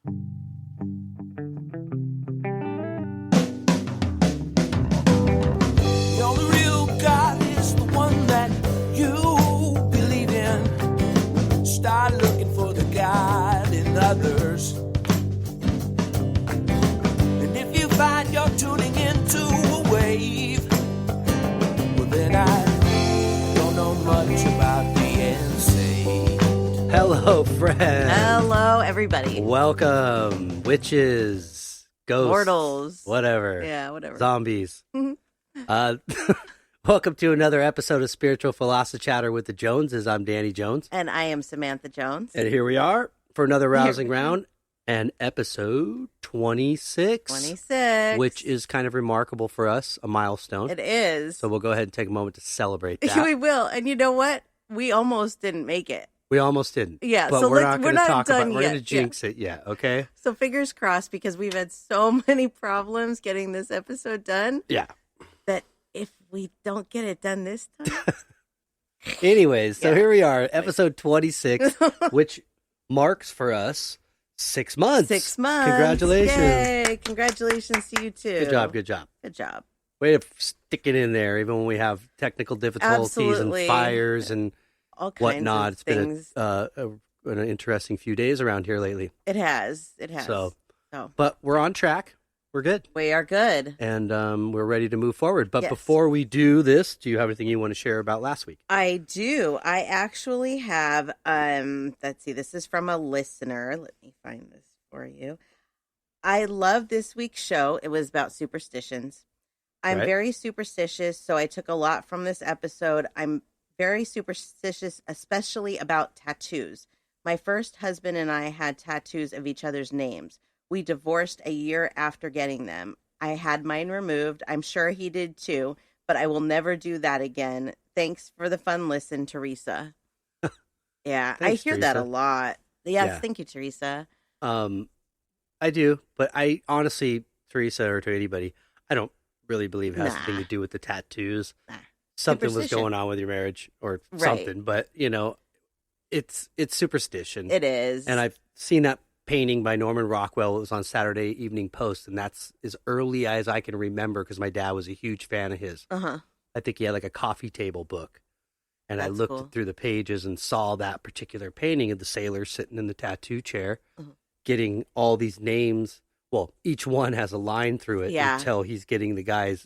The only real God is the one that you believe in. Start looking for the God in others. And if you find you're tuning into a wave, well then I don't know much about being saved. Hello, friends. Hello, everybody. Welcome, witches, ghosts, Mortals. whatever. Yeah, whatever. Zombies. Welcome to another episode of Spiritual Philosophy Chatter with the Joneses. I'm Danny Jones. And I am Samantha Jones. And here we are for another rousing round and episode 26. 26. Which is kind of remarkable for us, a milestone. It is. So we'll go ahead and take a moment to celebrate that. We will. And you know what? We almost didn't make it. We almost didn't. Yeah, but so we're not going to talk about it. We're yet. going to jinx it yet, okay? So fingers crossed, because we've had so many problems getting this episode done. Yeah. That if we don't get it done this time. Anyways, so here we are, episode 26, which marks for us 6 months. 6 months. Congratulations. Yay. Congratulations to you too. Good job, good job. Good job. Way to stick it in there, even when we have technical difficulties Absolutely. and fires and All kinds whatnot. of It's things. been an interesting few days around here lately. It has. It has. So, but we're on track. We're good. We are good. And we're ready to move forward. But Yes. before we do this, do you have anything you want to share about last week? I do. I actually have, let's see, this is from a listener. Let me find this for you. I love this week's show. It was about superstitions. I'm Right. very superstitious, so I took a lot from this episode. I'm very superstitious, especially about tattoos. My first husband and I had tattoos of each other's names. We divorced a year after getting them. I had mine removed. I'm sure he did too, but I will never do that again. Thanks for the fun listen, Teresa. Yeah, Thanks, I hear that a Teresa. lot. Yes, Yeah. thank you, Teresa. I do, but I honestly, Teresa, or to anybody, I don't really believe it has Nah. anything to do with the tattoos. Nah. Something was Superstition. going on with your marriage or Right. something, but it's superstition. It is. And I've seen that painting by Norman Rockwell. It was on Saturday Evening Post, and that's as early as I can remember because my dad was a huge fan of his. Uh-huh. I think he had like a coffee table book. And I That's looked cool. through the pages and saw that particular painting of the sailor sitting in the tattoo chair, Uh-huh. getting all these names. Well, each one has a line through it Yeah. until he's getting the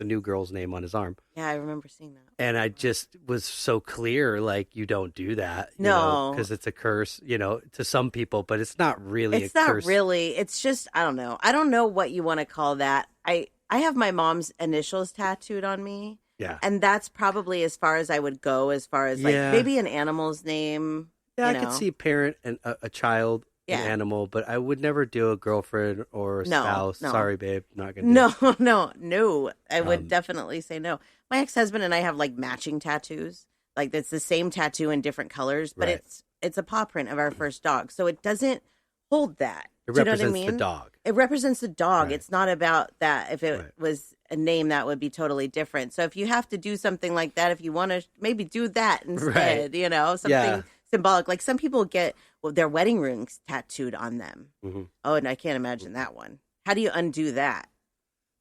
new girl's name on his arm. Yeah, I remember seeing that. And I just was so clear, like, you don't do that. No. Because it's a curse, to some people, but it's not really It's a not curse. really. It's just, I don't know. I don't know what you want to call that. I have my mom's initials tattooed on me. Yeah. And that's probably as far as I would go, as far as like Yeah. maybe an animal's name. Yeah, I you could know. see a parent and a child, Yeah. an animal, but I would never do a girlfriend or a No, spouse. no. Sorry, babe. Not going to do it. No. I would Um, definitely say no. My ex-husband and I have like matching tattoos. Like it's the same tattoo in different colors, but Right. it's a paw print of our first dog. So it doesn't hold that. It Do you know what I represents mean? the dog. It represents the dog. Right. It's not about that. If it Right. was a name, that would be totally different. So if you have to do something like that, if you want to maybe do that instead, something Yeah. symbolic. Like some people get their wedding rings tattooed on them. Mhm. Oh, and I can't imagine that one. How do you undo that?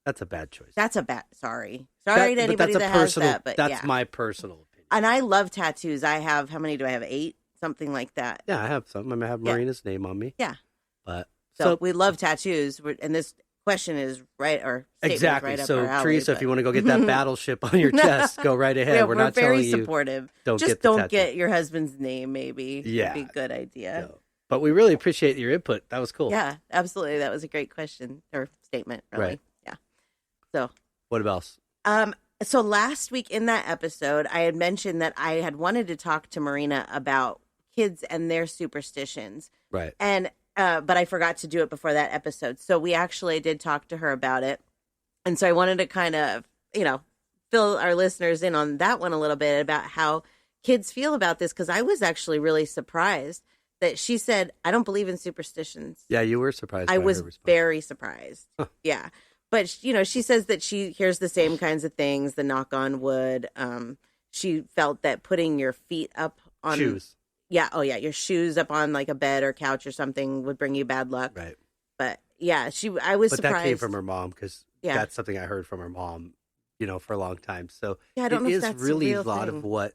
That's a bad choice. That's a bad. Sorry to But anybody that's a that personal, has that. But that's yeah. my personal opinion. And I love tattoos. I have, how many do I have? 8? Something like that. Yeah, I have some. I have Yeah. Marina's name on me. Yeah. But So we love tattoos. And this question is right, or statement is exactly. right up So our alley, Teresa, but- if you want to go get that battleship on your chest, go right ahead. Yeah, we're not very telling you supportive. don't Just get the don't tattoo. get your husband's name, maybe. Yeah. Would be a good idea. No. But we really appreciate your input. That was cool. Yeah, absolutely. That was a great question or statement, really. Right. Yeah. So, What else? so last week in that episode, I had mentioned that I had wanted to talk to Marina about kids and their superstitions. Right. And but I forgot to do it before that episode. So we actually did talk to her about it. And so I wanted to kind of, fill our listeners in on that one a little bit about how kids feel about this, because I was actually really surprised that she said, I don't believe in superstitions. Yeah, you were surprised. I by was her response. very surprised. Yeah. But, she says that she hears the same kinds of things, the knock on wood. She felt that putting your feet up on shoes. Yeah. Oh, yeah. Your shoes up on like a bed or couch or something would bring you bad luck. Right. But yeah, I was But surprised. that came from her mom because Yeah. that's something I heard from her mom, for a long time. So Yeah, I don't it know if is that's a really a real lot thing. of what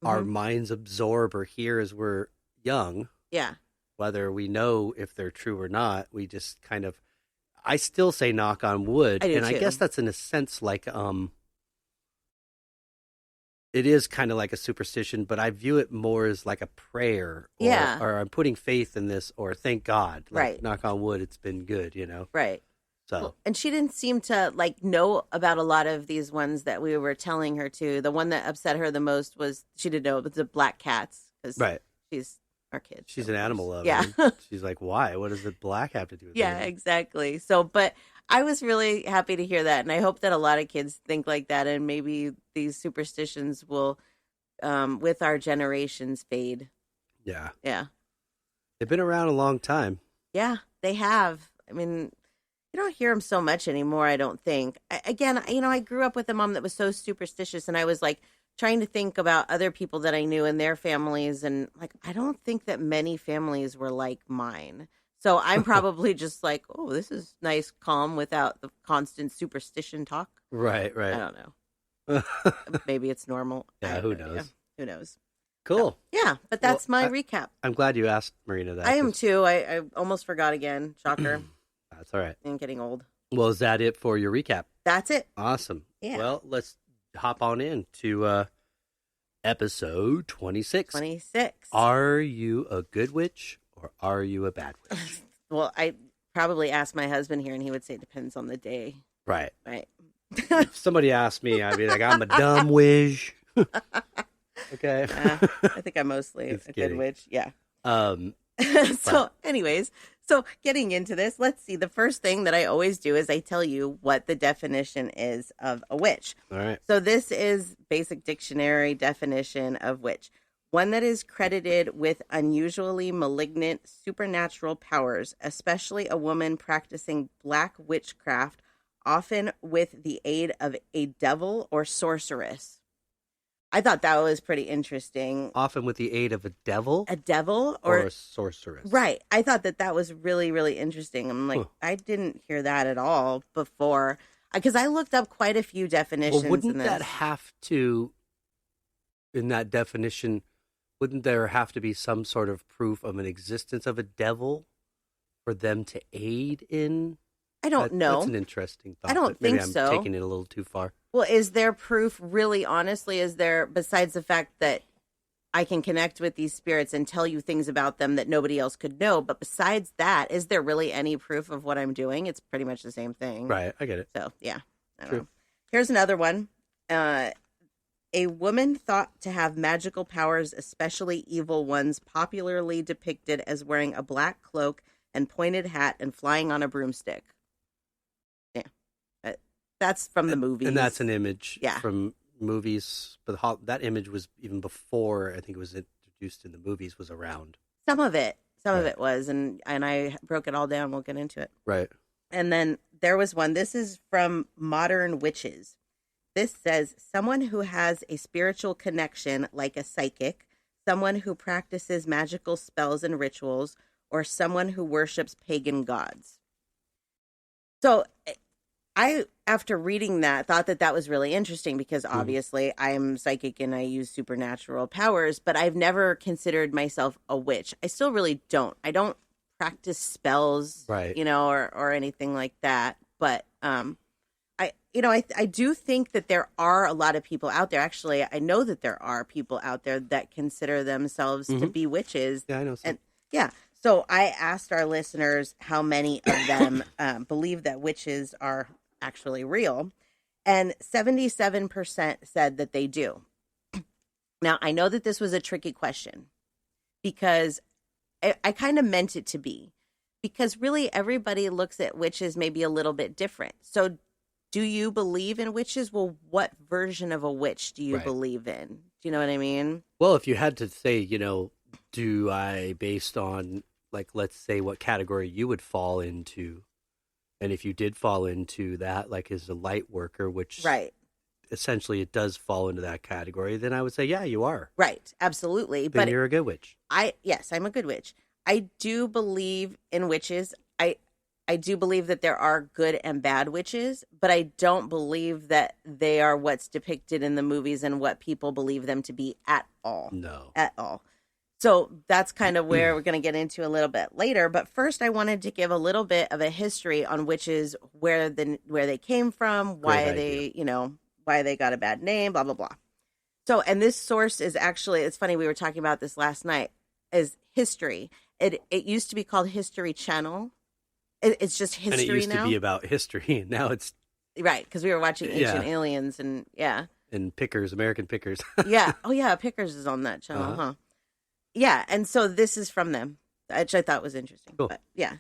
our minds absorb or hear as we're young. Yeah. Whether we know if they're true or not, we just kind of. I still say knock on wood, I do and I too. guess that's in a sense like it is kind of like a superstition, but I view it more as like a prayer. Or I'm putting faith in this, or thank God. Like, Right. knock on wood, it's been good, Right. So. Well, and she didn't seem to like know about a lot of these ones that we were telling her to. The one that upset her the most was she didn't know it was the black cats because she's our kid. She's an animal lover. Yeah. She's like, why? What does the black have to do with it? Yeah, exactly. So, but I was really happy to hear that. And I hope that a lot of kids think like that. And maybe these superstitions will, with our generations, fade. Yeah. Yeah. They've been around a long time. Yeah, they have. I mean, you don't hear them so much anymore, I don't think. I grew up with a mom that was so superstitious. And I was like, trying to think about other people that I knew and their families. And like, I don't think that many families were like mine. So I'm probably just like, oh, this is nice, calm without the constant superstition talk. Right. I don't know. Maybe it's normal. Yeah, who knows? Yeah, who knows? Cool. So, yeah, but that's my recap. I'm glad you asked Marina that. I am too. I almost forgot again. Shocker. That's all right. I'm getting old. Well, is that it for your recap? That's it. Awesome. Yeah. Well, let's hop on in to episode 26. 26. Are you a good witch or are you a bad witch? Well, I probably asked my husband here, and he would say it depends on the day. Right. Right. If somebody asked me, I'd be like, I'm a dumb witch. Okay. I think I'm mostly Just a kidding. good witch. Yeah. So, anyways, so getting into this, let's see. The first thing that I always do is I tell you what the definition is of a witch. All right. So this is basic dictionary definition of witch. One that is credited with unusually malignant supernatural powers, especially a woman practicing black witchcraft, often with the aid of a devil or sorceress. I thought that was pretty interesting. Often with the aid of a devil? A devil or a sorceress. Right. I thought that was really, really interesting. I'm like, I didn't hear that at all before. Because I looked up quite a few definitions. Well, wouldn't in this. that have to, in that definition, wouldn't there have to be some sort of proof of an existence of a devil for them to aid in? I don't know. That's an interesting thought. I don't Maybe think so. I'm taking it a little too far. Well, is there proof, really, honestly, is there, besides the fact that I can connect with these spirits and tell you things about them that nobody else could know, but besides that, is there really any proof of what I'm doing? It's pretty much the same thing. Right, I get it. So, yeah. I don't know. Here's another one. A woman thought to have magical powers, especially evil ones, popularly depicted as wearing a black cloak and pointed hat and flying on a broomstick. That's from the movies. And that's an image Yeah. from movies. But that image was even before, I think it was introduced in the movies, was around. Some of it was, and I broke it all down. We'll get into it. Right. And then there was one. This is from Modern Witches. This says, someone who has a spiritual connection, like a psychic, someone who practices magical spells and rituals, or someone who worships pagan gods. So I, after reading that, thought that was really interesting because obviously I'm psychic and I use supernatural powers, but I've never considered myself a witch. I still really don't. I don't practice spells, right, or anything like that. But I do think that there are a lot of people out there. Actually, I know that there are people out there that consider themselves to be witches. Yeah, I know. And so I asked our listeners how many of them believe that witches are actually real, and 77% said that they do. Now, I know that this was a tricky question because I kind of meant it to be, because really everybody looks at witches maybe a little bit different. So do you believe in witches? Well, what version of a witch do you believe in? Do you know what I mean? Well, if you had to say, do I, based on, like, let's say what category you would fall into, and if you did fall into that, like, as a light worker, which essentially it does fall into that category, then I would say, yeah, you are. Right. Absolutely. Then But you're a good witch. yes, I'm a good witch. I do believe in witches. I do believe that there are good and bad witches, but I don't believe that they are what's depicted in the movies and what people believe them to be at all. No. At all. So that's kind of where we're going to get into a little bit later. But first, I wanted to give a little bit of a history on witches, where they came from, why they, why they got a bad name, blah, blah, blah. So, and this source is actually, it's funny, we were talking about this last night, is history. It used to be called History Channel. It's just history now. And it used to be about history, and now it's... Right, because we were watching Ancient Aliens, and And Pickers, American Pickers. Yeah. Oh, yeah, Pickers is on that channel, huh? Yeah, and so this is from them, which I thought was interesting. Cool. But yeah.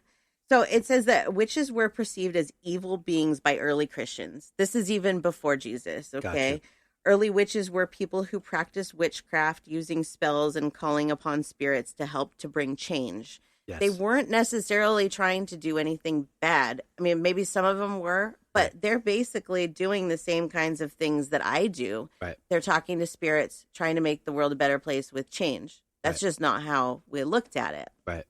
So it says that witches were perceived as evil beings by early Christians. This is even before Jesus, okay? Gotcha. Early witches were people who practiced witchcraft using spells and calling upon spirits to help to bring change. Yes. They weren't necessarily trying to do anything bad. I mean, maybe some of them were, but they're basically doing the same kinds of things that I do. Right. They're talking to spirits, trying to make the world a better place with change. That's just not how we looked at it. Right.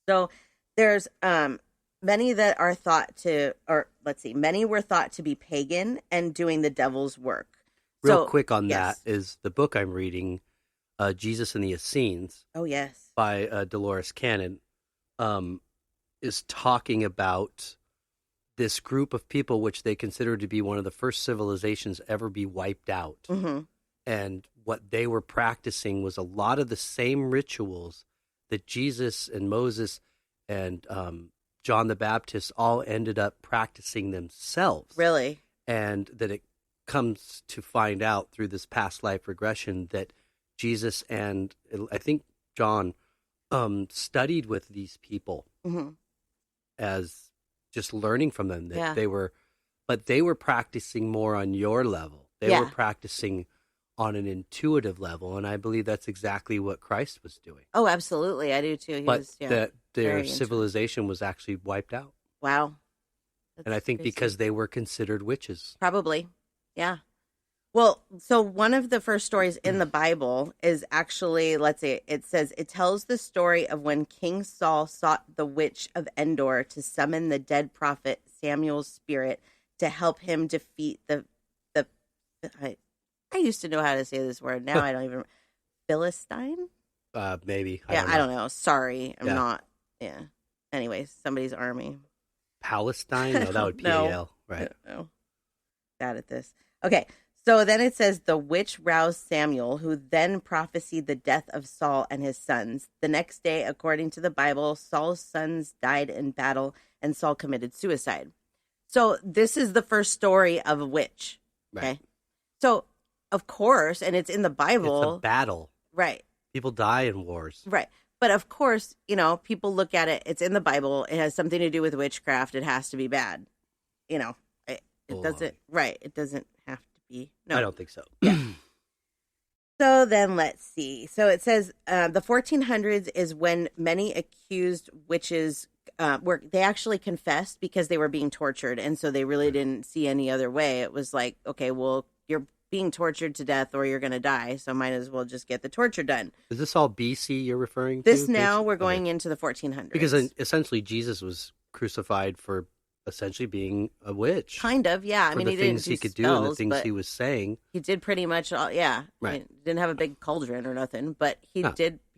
So there's many that are thought to, or let's see, many were thought to be pagan and doing the devil's work. Real quick on that is the book I'm reading, Jesus and the Essenes. Oh, yes. By Dolores Cannon, is talking about this group of people which they consider to be one of the first civilizations ever be wiped out. Mm-hmm. And what they were practicing was a lot of the same rituals that Jesus and Moses and John the Baptist all ended up practicing themselves. Really? And that it comes to find out through this past life regression that Jesus and I think John studied with these people as just learning from them that they were practicing more on your level. They were practicing on an intuitive level, and I believe that's exactly what Christ was doing. Oh, absolutely. I do too. That their civilization was actually wiped out. Wow. And I think crazy. because they were considered witches. Probably. Yeah. Well, so one of the first stories in the Bible is actually, let's see, it says, it tells the story of when King Saul sought the witch of Endor to summon the dead prophet Samuel's spirit to help him defeat I used to know how to say this word. Now I don't even, Philistine? Maybe. I don't know. Sorry. I'm not. Yeah. Anyways, somebody's army. Palestine? No, that would be PAL. Right. No. Bad at this. Okay. So then it says, the witch roused Samuel, who then prophesied the death of Saul and his sons. The next day, according to the Bible, Saul's sons died in battle, and Saul committed suicide. So this is the first story of a witch. Okay. Right. So, of course, and it's in the Bible. It's a battle. Right. People die in wars. Right. But of course, people look at it. It's in the Bible. It has something to do with witchcraft. It has to be bad. It doesn't. Right. It doesn't have to be. No, I don't think so. So then let's see. So it says the 1400s is when many accused witches they actually confessed because they were being tortured. And so they really didn't see any other way. It was like, okay, well, you're being tortured to death or you're going to die. So might as well just get the torture done. Is this all BC you're referring to? This now we're going into the 1400s. Because essentially Jesus was crucified for essentially being a witch. Kind of, yeah. I mean, the he things didn't he could spells, do and the things but he was saying. He did pretty much all, yeah. Right. I mean, didn't have a big cauldron or nothing, but he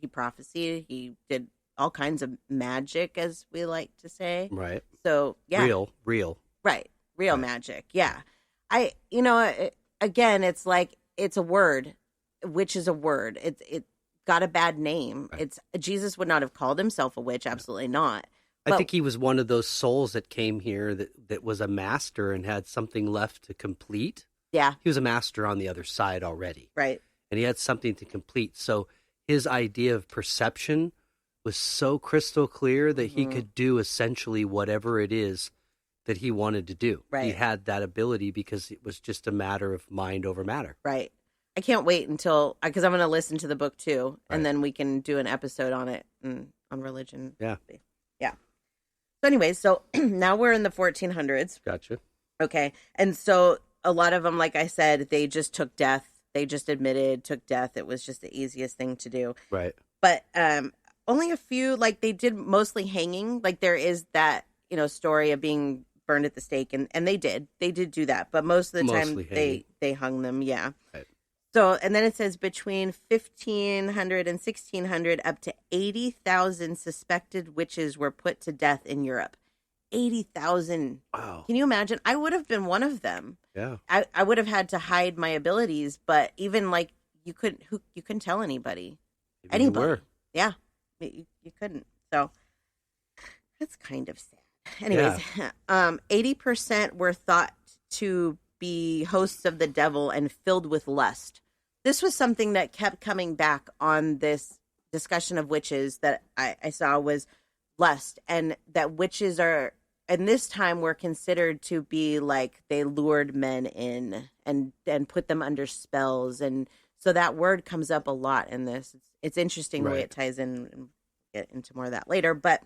prophesied, he did all kinds of magic, as we like to say. Right. So, yeah. Real. Right. Real magic. Yeah. Again, it's like, it's a word, which is a word. It got a bad name. Right. Jesus would not have called himself a witch. Absolutely not. I think he was one of those souls that came here that was a master and had something left to complete. Yeah. He was a master on the other side already. Right. And he had something to complete. So his idea of perception was so crystal clear that he could do essentially whatever it is that he wanted to do. Right. He had that ability because it was just a matter of mind over matter. Right. I can't wait until, because I'm going to listen to the book too, and then we can do an episode on it, on religion. Yeah. Yeah. So anyways, so now we're in the 1400s. Gotcha. Okay. And so a lot of them, like I said, they just took death. They just took death. It was just the easiest thing to do. Right. But only a few, like they did mostly hanging. Like there is that, story of being burned at the stake, and they did do that. But most of the time they hung them. Yeah. Right. So, and then it says between 1500 and 1600, up to 80,000 suspected witches were put to death in Europe. 80,000. Wow. Can you imagine? I would have been one of them. Yeah. I would have had to hide my abilities, but even like you couldn't tell anybody. Maybe Anybody. you were. Yeah. You couldn't. So that's kind of sad. Anyways, 80% were thought to be hosts of the devil and filled with lust. This was something that kept coming back on this discussion of witches that I saw was lust, and that witches are, and this time were considered to be like they lured men in and put them under spells. And so that word comes up a lot in this. It's interesting the way it ties in, and we'll get into more of that later. But,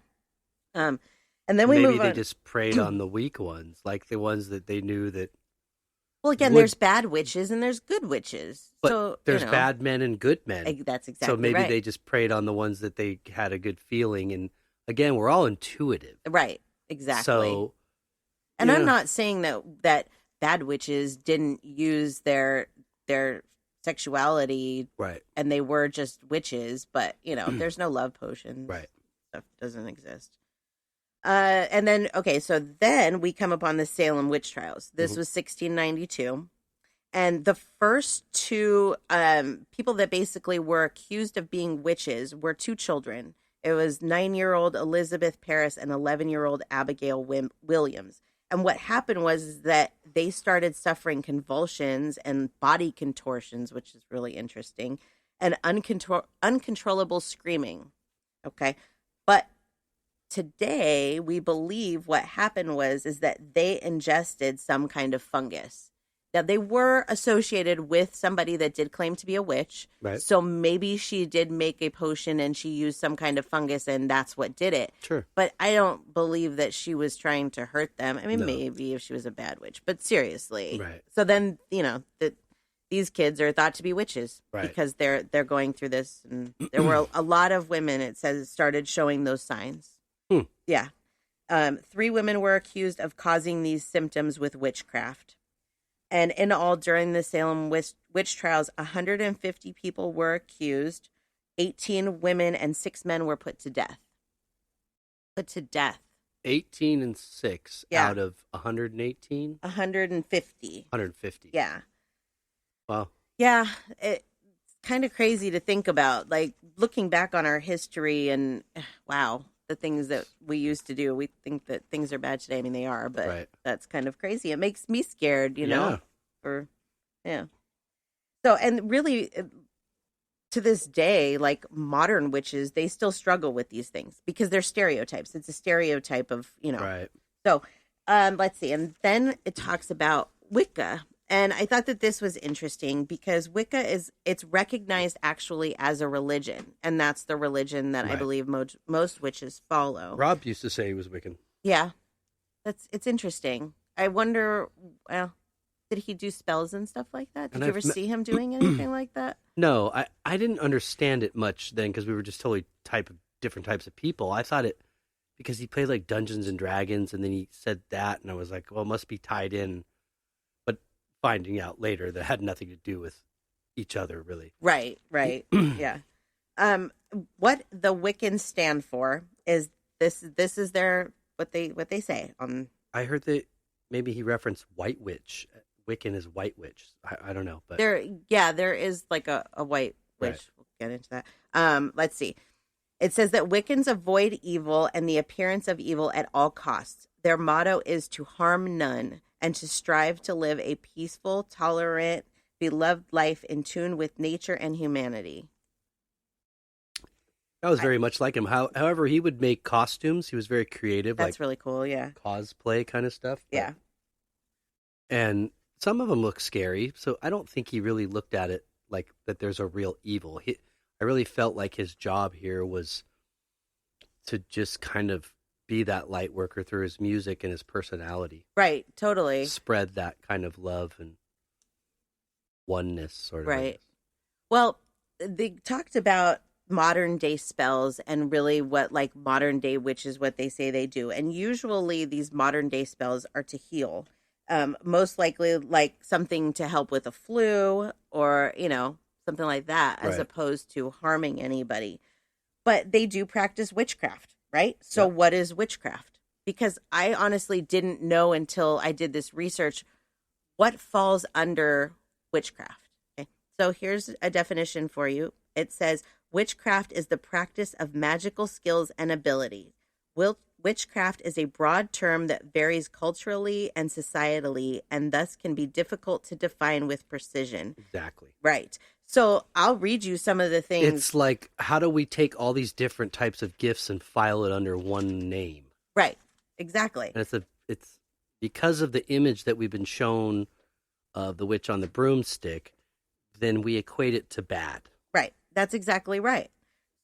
and then we maybe they just preyed on the weak ones, like the ones that they knew that. Well, again, there's bad witches and there's good witches. But so there's bad men and good men. That's exactly so maybe right. they just preyed on the ones that they had a good feeling. And again, we're all intuitive. Right. Exactly. So, and I'm not saying that bad witches didn't use their sexuality, right, and they were just witches, but there's no love potions. Right. Stuff doesn't exist. And then, so then we come upon the Salem witch trials. This was 1692. And the first two people that basically were accused of being witches were two children. It was 9-year-old Elizabeth Parris and 11-year-old Abigail Williams. And what happened was that they started suffering convulsions and body contortions, which is really interesting, and uncontrollable screaming. Okay. But today, we believe what happened is that they ingested some kind of fungus. Now, they were associated with somebody that did claim to be a witch. Right. So maybe she did make a potion and she used some kind of fungus and that's what did it. Sure. But I don't believe that she was trying to hurt them. I mean, maybe if she was a bad witch. But seriously. Right. So then, these kids are thought to be witches because they're going through this. And there were a lot of women, it says, started showing those signs. Yeah. 3 women were accused of causing these symptoms with witchcraft. And in all, during the Salem witch trials, 150 people were accused. 18 women and 6 men were put to death. 18 and 6 out of 118? 150. 150. Yeah. Wow. Yeah. It's kind of crazy to think about. Like, looking back on our history and, wow, the things that we used to do. We think that things are bad today. I mean, they are, but that's kind of crazy. It makes me scared, know? So, and really, to this day, like modern witches, they still struggle with these things because they're stereotypes. It's a stereotype of, Right. So, let's see. And then it talks about Wicca. And I thought that this was interesting because Wicca it's recognized actually as a religion. And that's the religion that I believe most witches follow. Rob used to say he was Wiccan. Yeah. It's interesting. I wonder, did he do spells and stuff like that? Did you ever see him doing anything like that? No, I didn't understand it much then because we were just totally different types of people. I thought it, because he played like Dungeons and Dragons and then he said that and I was like, well, it must be tied in. Finding out later that had nothing to do with each other, really. Right. Yeah. What the Wiccans stand for is this is their what they say. I heard that maybe he referenced White Witch. Wiccan is White Witch. I don't know, but there is like a White Witch. Right. We'll get into that. Let's see. It says that Wiccans avoid evil and the appearance of evil at all costs. Their motto is to harm none and to strive to live a peaceful, tolerant, beloved life in tune with nature and humanity. That was very much like him. However, he would make costumes. He was very creative. That's really cool, yeah. Cosplay kind of stuff. Yeah. And some of them look scary, so I don't think he really looked at it like that there's a real evil. I really felt like his job here was to just kind of be that light worker through his music and his personality. Right, totally. Spread that kind of love and oneness, sort of. Right. Well, they talked about modern day spells and really what like modern day witches, what they say they do. And usually these modern day spells are to heal. Most likely like something to help with a flu or, something like that, as Right. opposed to harming anybody. But they do practice witchcraft, right? So Yep. what is witchcraft? Because I honestly didn't know until I did this research what falls under witchcraft. Okay. So here's a definition for you. It says witchcraft is the practice of magical skills and abilities. Witchcraft is a broad term that varies culturally and societally and thus can be difficult to define with precision. Exactly. Right. So I'll read you some of the things. It's like, how do we take all these different types of gifts and file it under one name? Right. Exactly. And it's because of the image that we've been shown of the witch on the broomstick, then we equate it to bad. Right. That's exactly right.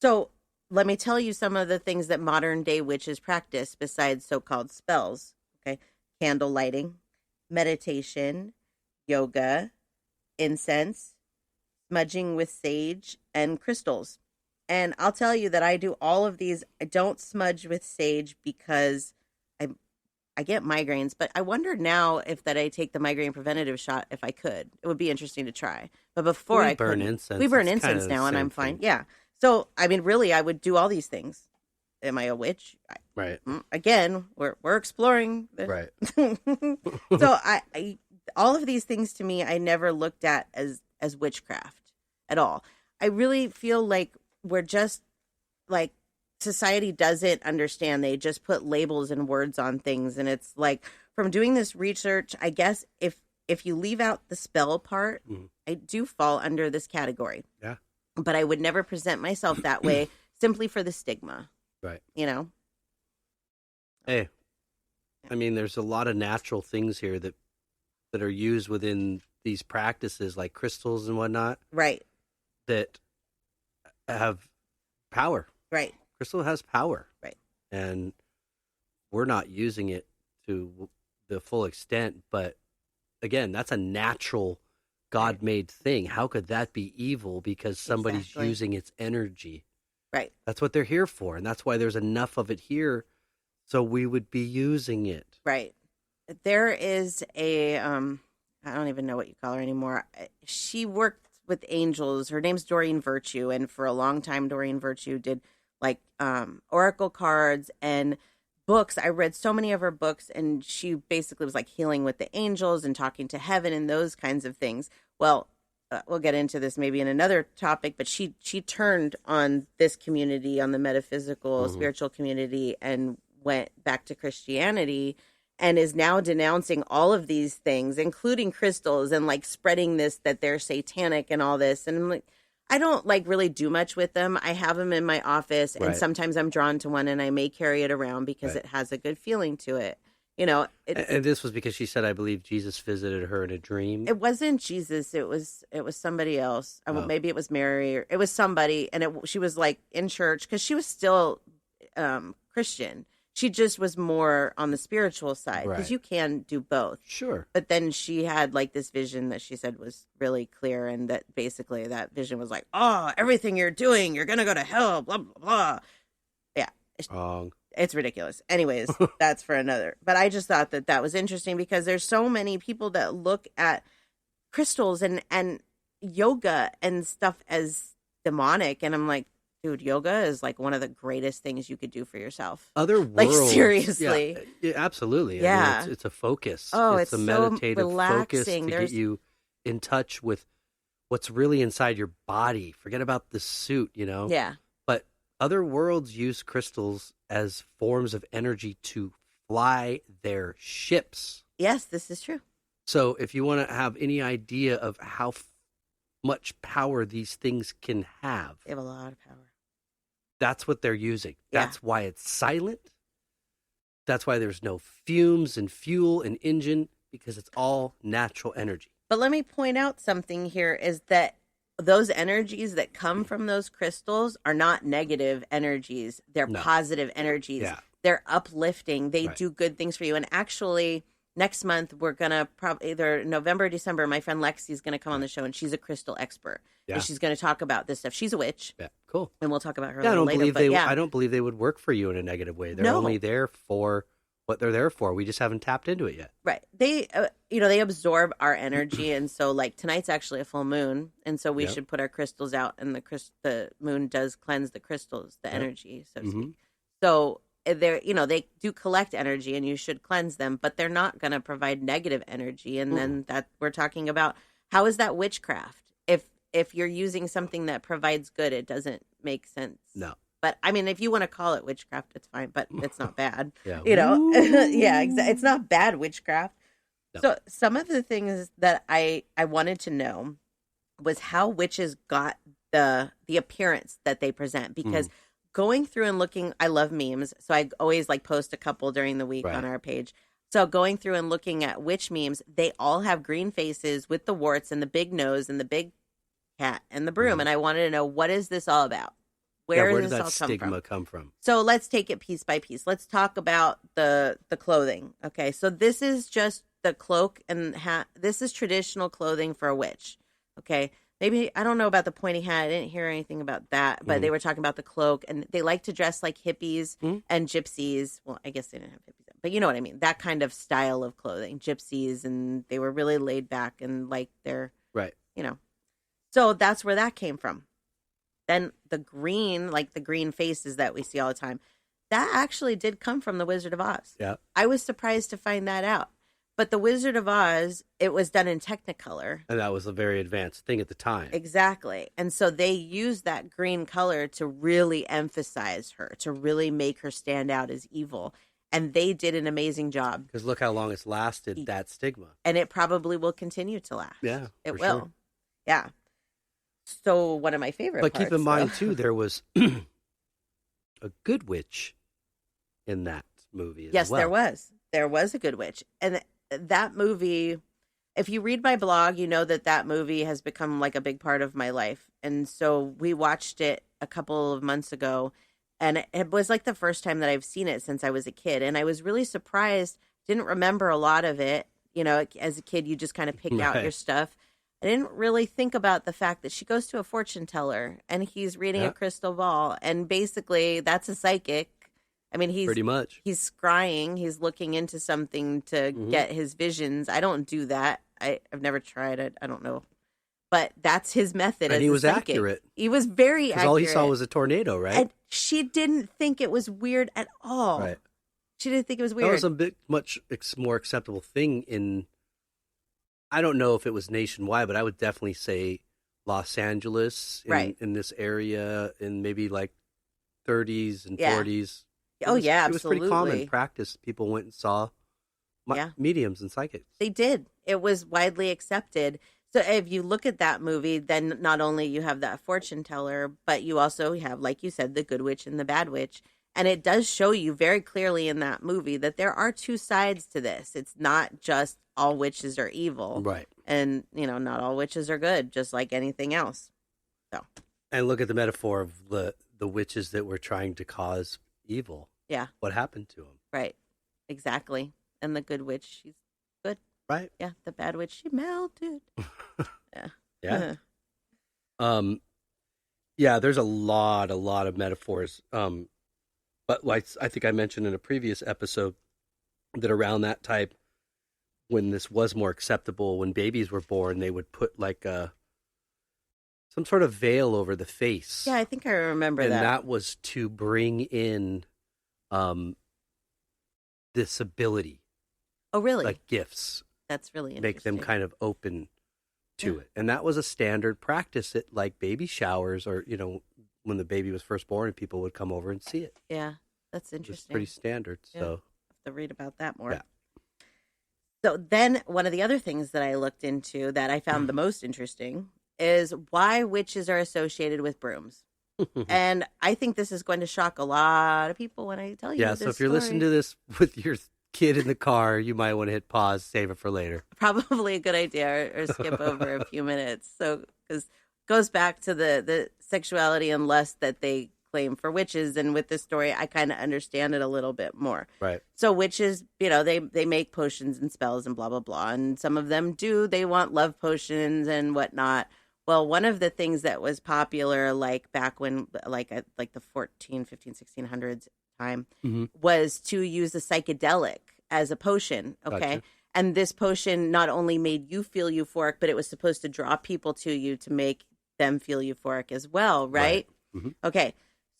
So let me tell you some of the things that modern day witches practice besides so-called spells. Okay. Candle lighting, meditation, yoga, incense, smudging with sage, and crystals. And I'll tell you that I do all of these. I don't smudge with sage because I get migraines, but I wonder now if that I take the migraine preventative shot, if I could. It would be interesting to try. But before We I burn couldn't. incense. We burn It's kinda incense the now, and same I'm fine. thing. Yeah. So, I mean, really, I would do all these things. Am I a witch? Right. Again, we're exploring. Right. So I all of these things to me, I never looked at as witchcraft at all. I really feel like we're just like society doesn't understand. They just put labels and words on things, and it's like from doing this research, I guess if you leave out the spell part, I do fall under this category. Yeah. But I would never present myself that way simply for the stigma. Right. Hey, I mean, there's a lot of natural things here that are used within these practices, like crystals and whatnot, Right. that have power. Right. Crystal has power. Right. And we're not using it to the full extent. But again, that's a natural God-made thing. How could that be evil because somebody's Exactly. using its energy? Right. That's what they're here for. And that's why there's enough of it here. So we would be using it. Right. There is a I don't even know what you call her anymore. She worked with angels. Her name's Doreen Virtue, and for a long time Doreen Virtue did like oracle cards and books. I read so many of her books, and she basically was like healing with the angels and talking to heaven and those kinds of things. Well, we'll get into this maybe in another topic, but she turned on this community, on the metaphysical, spiritual community, and went back to Christianity and is now denouncing all of these things, including crystals, and like spreading this, that they're satanic and all this. And I'm like, I don't like really do much with them. I have them in my office, and Right. sometimes I'm drawn to one and I may carry it around because Right. it has a good feeling to it. You know, And this was because she said, I believe Jesus visited her in a dream. it wasn't Jesus. It was somebody else. Oh. Maybe it was Mary, or it was somebody. And she was like in church because she was still Christian. She just was more on the spiritual side because Right. you can do both. Sure. But then she had like this vision that she said was really clear, and that basically that vision was like, oh, everything you're doing, you're gonna go to hell, blah blah blah. Yeah, Wrong. it's ridiculous. Anyways, that's for another. But I just thought that was interesting because there's so many people that look at crystals and yoga and stuff as demonic, and I'm like, dude, yoga is like one of the greatest things you could do for yourself. Other Like, worlds. seriously. Yeah, absolutely. I mean, Yeah. it's a focus. Oh, it's a it's so meditative focus relaxing. to There's- get you in touch with what's really inside your body. Forget about the suit, Yeah, But other worlds use crystals as forms of energy to fly their ships. yes, this is true. So if you want to have any idea of how much power these things can have, They have a lot of power. that's what they're using. Yeah. That's why it's silent. That's why there's no fumes and fuel and engine, because it's all natural energy. But let me point out something here is that those energies that come from those crystals are not negative energies. They're No. positive energies. Yeah. They're uplifting. They Right. do good things for you. And actually, next month, we're going to probably either November or December, my friend Lexi's going to come on the show, and she's a crystal expert. Yeah. And she's going to talk about this stuff. She's a witch, Yeah. Cool. and we'll talk about her a Yeah, little later. But yeah, I don't believe they would work for you in a negative way. They're No. only there for what they're there for. We just haven't tapped into it yet. right. They, they absorb our energy. And so, like, tonight's actually a full moon. And so we Yep. should put our crystals out, and the moon does cleanse the crystals, the Yep. energy, so to Mhm. speak. So they're, they do collect energy, and you should cleanse them, but they're not going to provide negative energy. And then that we're talking about, how is that witchcraft? If you're using something that provides good, it doesn't make sense. No. But I mean, if you want to call it witchcraft, it's fine, but it's not bad. Yeah. Yeah, it's not bad witchcraft. No. So some of the things that I wanted to know was how witches got the appearance that they present, because going through and looking, I love memes, so I always like post a couple during the week Right. on our page. So going through and looking at witch memes, they all have green faces with the warts and the big nose and the big cat and the broom. And I wanted to know, what is this all about? Where Where does did this that all stigma come from? So let's take it piece by piece. Let's talk about the clothing. Okay, so this is just the cloak and hat. This is traditional clothing for a witch. Okay, maybe I don't know about the pointy hat. I didn't hear anything about that, but they were talking about the cloak, and they like to dress like hippies and gypsies. Well, I guess they didn't have hippies, but you know what I mean. That kind of style of clothing, gypsies, and they were really laid back and like they're Right. So that's where that came from. Then the green, like the green faces that we see all the time, that actually did come from the Wizard of Oz. Yeah. I was surprised to find that out. But the Wizard of Oz, it was done in Technicolor. And that was a very advanced thing at the time. Exactly. And so they used that green color to really emphasize her, to really make her stand out as evil. And they did an amazing job. Because look how long it's lasted, that stigma. And it probably will continue to last. Yeah, It for will. sure. Yeah. So one of my favorite But parts, keep in mind, though- too, there was a good witch in that movie as Yes, well. there was. There was a good witch. And that movie, if you read my blog, you know that movie has become like a big part of my life. And so we watched it a couple of months ago, and it was like the first time that I've seen it since I was a kid. And I was really surprised, didn't remember a lot of it. As a kid, you just kind of pick out Right. your stuff. I didn't really think about the fact that she goes to a fortune teller and he's reading Yeah. a crystal ball. And basically, that's a psychic. I mean, Pretty much. he's scrying. He's looking into something to get his visions. I don't do that. I've never tried it. I don't know. But that's his method. And as he a was psychic. accurate. He was very Because accurate. all he saw was a tornado, right? And she didn't think it was weird at all. Right. She didn't think it was That weird. was a bit much more acceptable thing in, I don't know if it was nationwide, but I would definitely say Los Angeles, Right. in this area, in maybe like 30s and Yeah. 40s. Oh, yeah, It was pretty common absolutely. practice. People went and saw Yeah. mediums and psychics. They did. It was widely accepted. So if you look at that movie, then not only you have that fortune teller, but you also have, like you said, the good witch and the bad witch. And it does show you very clearly in that movie that there are two sides to this. It's not just all witches are evil. Right. And, not all witches are good, just like anything else. So, And look at the metaphor of the witches that were trying to cause evil. yeah, What happened to them? right. Exactly. And the good witch, she's good. Right. Yeah. The bad witch, she melted. Yeah. Yeah. Yeah, there's a lot of metaphors. But like I think I mentioned in a previous episode that around that type, when this was more acceptable, when babies were born, they would put like some sort of veil over the face. Yeah, I think I remember and that. that was to bring in this ability, Oh, really? like gifts, That's really make interesting. them kind of open to Yeah. it. And that was a standard practice at like baby showers, or when the baby was first born and people would come over and see it. Yeah, that's It was interesting. pretty standard. Yeah. So I'll have to read about that more. Yeah. So then one of the other things that I looked into that I found the most interesting is why witches are associated with brooms. And I think this is going to shock a lot of people when I tell you yeah, this so if you're story. listening to this with your kid in the car, you might want to hit pause, save it for later. Probably a good idea, or skip over a few minutes. So, because it goes back to the sexuality and lust that they claim for witches. And with this story, I kind of understand it a little bit more. Right. So witches, they make potions and spells and blah, blah, blah. And some of them they want love potions and whatnot. Well, one of the things that was popular, like back when, like the 1600s time, was to use a psychedelic as a potion. Okay. Gotcha. And this potion not only made you feel euphoric, but it was supposed to draw people to you to make them feel euphoric as well, right? Mm-hmm. Okay.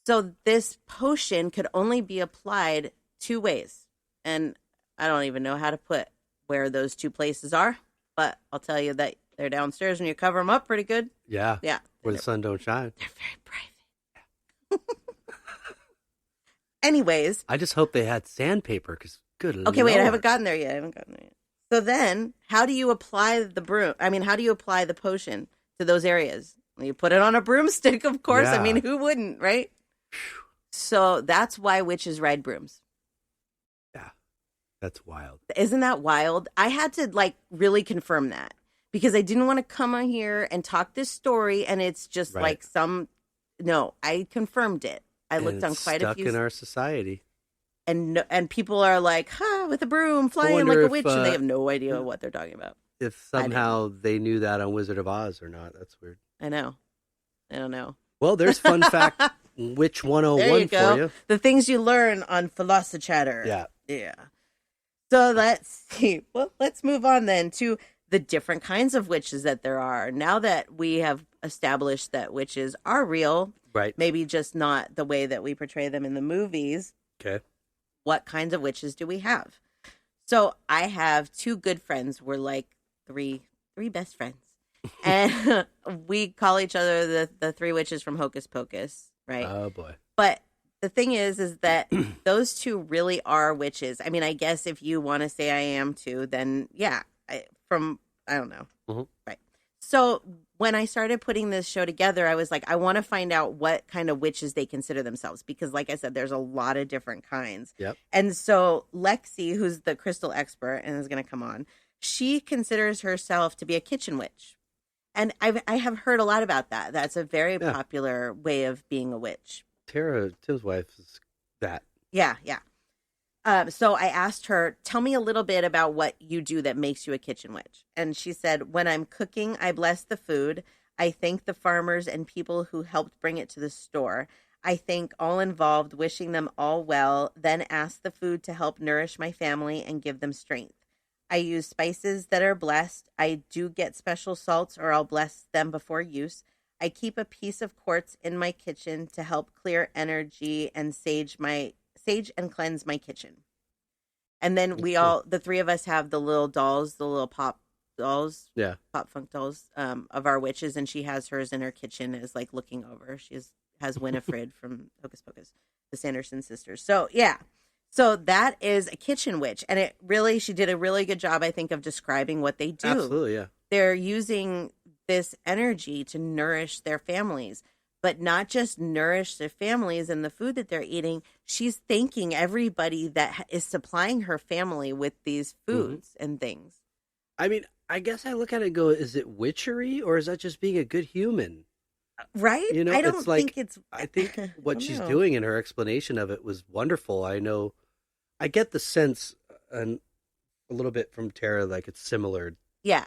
So this potion could only be applied 2 ways. And I don't even know how to put where those 2 places are, but I'll tell you that they're downstairs and you cover them up pretty good. Yeah. Yeah. Where the sun don't shine. They're very private. Anyways. I just hope they had sandpaper because good Okay, wait, I Lord. haven't gotten there yet. So then, how do you apply how do you apply the potion to those areas? Well, you put it on a broomstick, of course. Yeah. I mean, who wouldn't, right? So that's why witches ride brooms. Yeah. That's wild. Isn't that wild? I had to really confirm that because I didn't want to come on here and talk this story and it's just Right. no, I confirmed it. I And looked on it's quite a stuck few in our society. and people are like, with a broom flying like wonder a if, witch and they have no idea what they're talking about. If somehow they knew that on Wizard of Oz or not. That's weird. I know. I don't know. Well, there's fun fact Witch There 101 you go. for you. The things you learn on Philosophatter. Yeah. Yeah. So let's see. Well, let's move on then to the different kinds of witches that there are. Now that we have established that witches are real, Right. maybe just not the way that we portray them in the movies, Okay. what kinds of witches do we have? So I have 2 good friends. We're like three best friends. And we call each other the 3 witches from Hocus Pocus, right? Oh, boy. But the thing is that those 2 really are witches. I mean, I guess if you want to say I am too, then yeah, I don't know. Mhm. Right. So when I started putting this show together, I was like, I want to find out what kind of witches they consider themselves. Because like I said, there's a lot of different kinds. Yep. And so Lexi, who's the crystal expert and is going to come on, she considers herself to be a kitchen witch. And I have heard a lot about that. That's a very popular way of being a witch. Tim's wife is that. Yeah, yeah. So I asked her, tell me a little bit about what you do that makes you a kitchen witch. And she said, when I'm cooking, I bless the food. I thank the farmers and people who helped bring it to the store. I thank all involved, wishing them all well, then ask the food to help nourish my family and give them strength. I use spices that are blessed. I do get special salts or I'll bless them before use. I keep a piece of quartz in my kitchen to help clear energy and sage and cleanse my kitchen. And then the 3 of us have the little dolls, the little pop dolls, pop funk dolls of our witches. And she has hers in her kitchen as like looking over. She has Winifred from Hocus Pocus, the Sanderson sisters. So yeah. So that is a kitchen witch. And she did a really good job, I think, of describing what they do. Absolutely, yeah. They're using this energy to nourish their families, but not just nourish their families and the food that they're eating. She's thanking everybody that is supplying her family with these foods and things. I mean, I guess I look at it and go, is it witchery or is that just being a good human? Right? You know, I don't it's like, think it's... I think what she's know. doing in her explanation of it was wonderful. I get the sense a little bit from Tara, like it's similar. Yeah.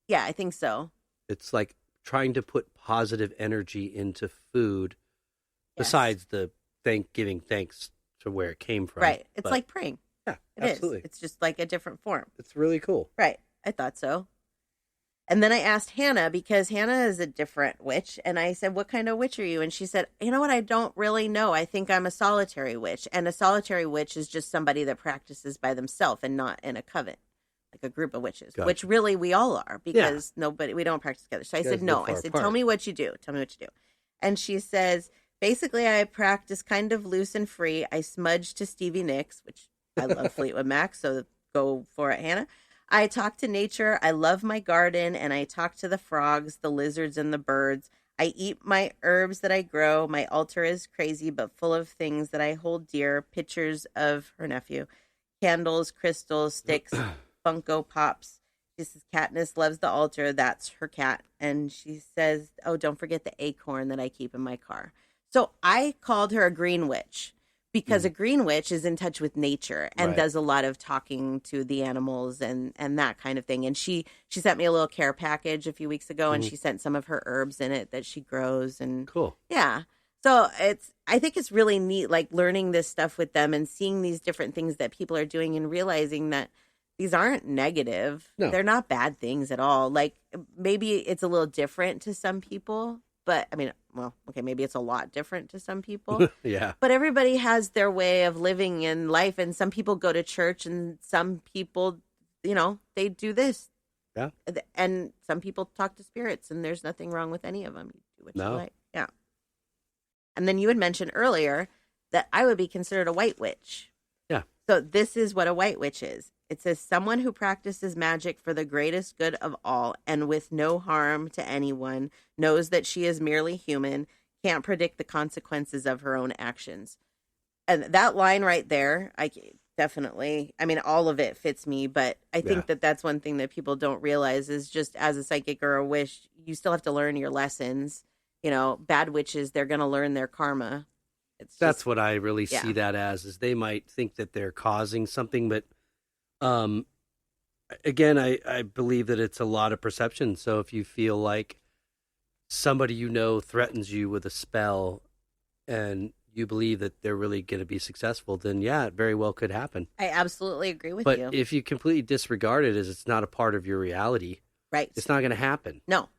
Yeah, I think so. It's like trying to put positive energy into food Yes. besides the giving thanks to where it came from. Right. It's like praying. Yeah, It absolutely. is. It's just like a different form. It's really cool. Right. I thought so. And then I asked Hannah, because Hannah is a different witch. And I said, what kind of witch are you? And she said, you know what? I don't really know. I think I'm a solitary witch. And a solitary witch is just somebody that practices by themselves and not in a coven, like a group of witches, Gotcha. which really we all are because we don't practice together. So I You said, guys no. live far I said, apart. tell me what you do. Tell me what you do. And she says, basically, I practice kind of loose and free. I smudge to Stevie Nicks, which I love Fleetwood Mac. So go for it, Hannah. I talk to nature. I love my garden, and I talk to the frogs, the lizards, and the birds. I eat my herbs that I grow. My altar is crazy, but full of things that I hold dear. Pictures of her nephew, candles, crystals, sticks, Funko Pops. She says, Katniss loves the altar. That's her cat. And she says, oh, don't forget the acorn that I keep in my car. So I called her a green witch because a green witch is in touch with nature and does a lot of talking to the animals and that kind of thing. And she sent me a little care package a few weeks ago, and she sent some of her herbs in it that she grows. And cool. Yeah. So I think it's really neat, like learning this stuff with them and seeing these different things that people are doing and realizing that these aren't negative. No. They're not bad things at all. Like maybe it's a little different to some people, but I mean, well, okay, maybe it's a lot different to some people. Yeah. But everybody has their way of living in life, and some people go to church and some people, they do this. Yeah. And some people talk to spirits, and there's nothing wrong with any of them. You do what you like. Yeah. And then you had mentioned earlier that I would be considered a white witch. Yeah. So this is what a white witch is. It says someone who practices magic for the greatest good of all and with no harm to anyone, knows that she is merely human, can't predict the consequences of her own actions. And that line right there, I mean, all of it fits me, but I think that that's one thing that people don't realize is just as a psychic or a witch, you still have to learn your lessons. Bad witches, they're going to learn their karma. That's what I really see that as, is they might think that they're causing something, but again, I believe that it's a lot of perception. So if you feel like somebody threatens you with a spell and you believe that they're really going to be successful, then it very well could happen. I absolutely agree with you. But if you completely disregard it as it's not a part of your reality, right, it's not going to happen. No,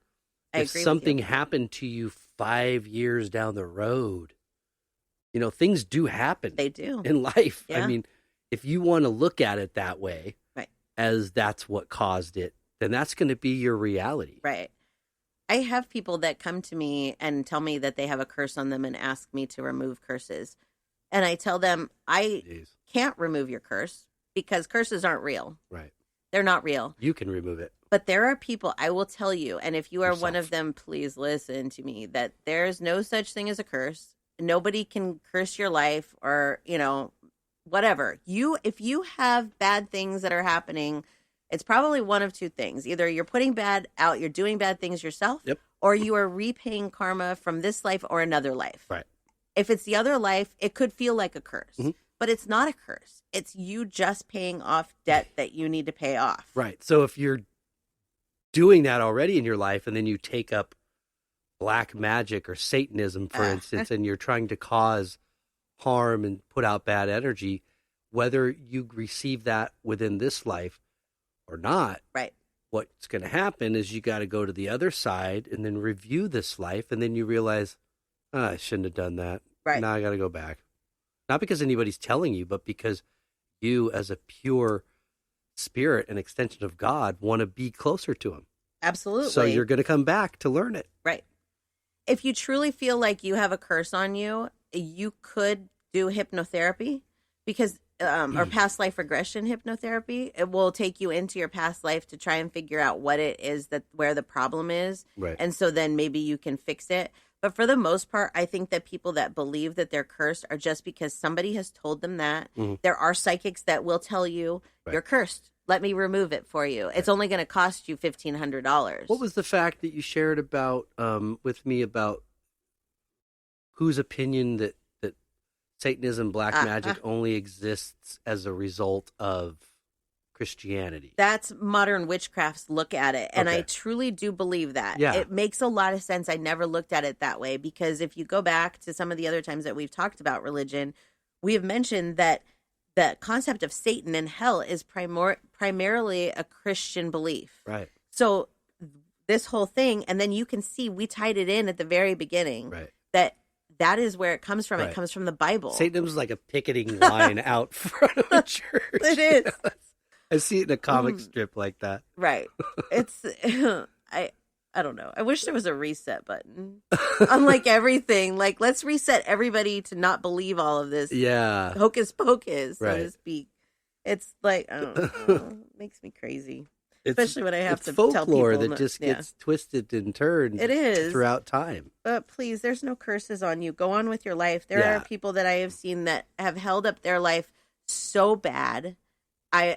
I agree if something happened to you 5 years down the road, things do happen. They do. In life. Yeah. I mean, if you want to look at it that way, right, as that's what caused it, then that's going to be your reality. Right. I have people that come to me and tell me that they have a curse on them and ask me to remove curses. And I tell them, I can't remove your curse because curses aren't real. Right. They're not real. You can remove it. But there are people, I will tell you, and if you are one of them, please listen to me, that there's no such thing as a curse. Nobody can curse your life or, whatever. If you have bad things that are happening, it's probably one of two things. Either you're putting bad out, you're doing bad things yourself, or you are repaying karma from this life or another life. Right. If it's the other life, it could feel like a curse, but it's not a curse. It's you just paying off debt that you need to pay off. Right. So if you're doing that already in your life and then you take up black magic or Satanism, for instance, and you're trying to cause harm and put out bad energy, whether you receive that within this life or not, right, what's going to happen is you got to go to the other side and then review this life, and then you realize, I shouldn't have done that. Right. Now I got to go back. Not because anybody's telling you, but because you, as a pure spirit, an extension of God, want to be closer to him. Absolutely. So you're going to come back to learn it. Right. If you truly feel like you have a curse on you, you could do hypnotherapy because or past life regression hypnotherapy. It will take you into your past life to try and figure out what it is where the problem is. Right. And so then maybe you can fix it. But for the most part, I think that people that believe that they're cursed are just because somebody has told them that. There are psychics that will tell you, you're cursed. Let me remove it for you. It's only going to cost you $1,500. What was the fact that you shared about with me about whose opinion that Satanism, black magic only exists as a result of Christianity? That's modern witchcraft's look at it. And I truly do believe that. Yeah. It makes a lot of sense. I never looked at it that way because if you go back to some of the other times that we've talked about religion, we have mentioned that the concept of Satan and hell is primarily a Christian belief. Right. So this whole thing, and then you can see we tied it in at the very beginning. Right. That is where it comes from. Right. It comes from the Bible. Satanism's like a picketing line out front of a church. It is. I see it in a comic strip like that. Right. It's I don't know. I wish there was a reset button. Unlike everything, like let's reset everybody to not believe all of this. Yeah. Hocus pocus, so Right. to speak. It's like I don't know. It makes me crazy. Especially when I have to tell people. Folklore that just gets twisted and turned. It is. Throughout time. But please, there's no curses on you. Go on with your life. There are people that I have seen that have held up their life so bad.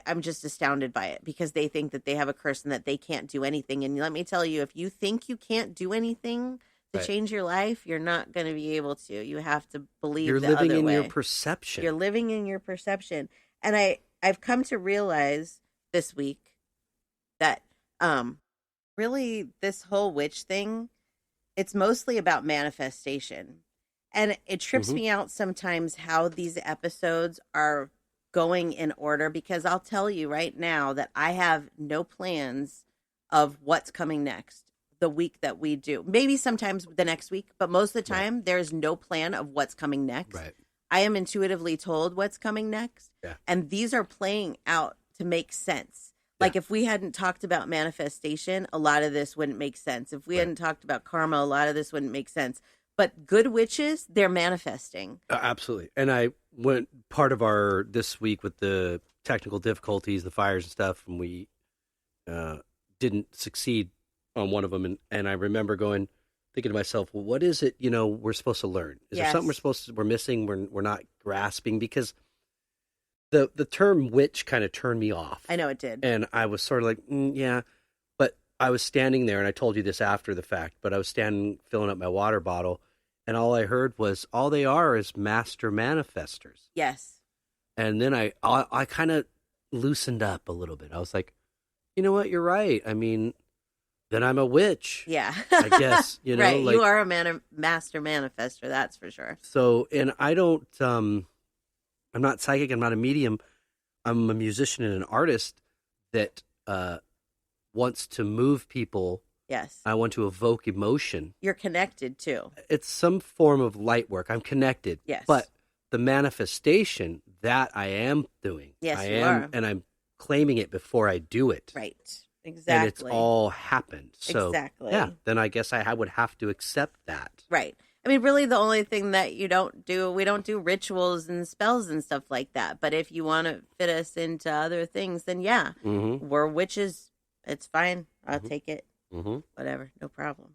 I'm just astounded by it because they think that they have a curse and that they can't do anything. And let me tell you, if you think you can't do anything to change your life, you're not going to be able to. You have to believe You're the living other in way. your perception. You're living in your perception. And I've come to realize this week that really this whole witch thing, it's mostly about manifestation. And it trips me out sometimes how these episodes are going in order, because I'll tell you right now that I have no plans of what's coming next the week that we do. Maybe sometimes the next week, but most of the time there's no plan of what's coming next. Right. I am intuitively told what's coming next. Yeah. And these are playing out to make sense. Like if we hadn't talked about manifestation, a lot of this wouldn't make sense. If we hadn't talked about karma, a lot of this wouldn't make sense. But good witches, they're manifesting. Absolutely. And I went part of our this week with the technical difficulties, the fires and stuff, and we didn't succeed on one of them. And I remember thinking to myself, well, what is it, we're supposed to learn? Is there something we're missing? We're not grasping, because the term witch kind of turned me off. I know it did. And I was sort of like, yeah. But I was standing there, and I told you this after the fact, but I was standing filling up my water bottle, and all I heard was, all they are is master manifestors. Yes. And then I kind of loosened up a little bit. I was like, you know what? You're right. I mean, then I'm a witch. Yeah. I guess, right. Like, you are a master manifester. That's for sure. So, and I don't, I'm not psychic. I'm not a medium. I'm a musician and an artist that wants to move people. Yes. I want to evoke emotion. You're connected too. It's some form of light work. I'm connected. Yes. But the manifestation, that I am doing. Yes, I you am, are. and I'm claiming it before I do it. Right. Exactly. And it's all happened. So, exactly. yeah, then I guess I would have to accept that. Right. I mean, really, the only thing that we don't do rituals and spells and stuff like that. But if you want to fit us into other things, then yeah, we're witches. It's fine. I'll take it. Whatever. No problem.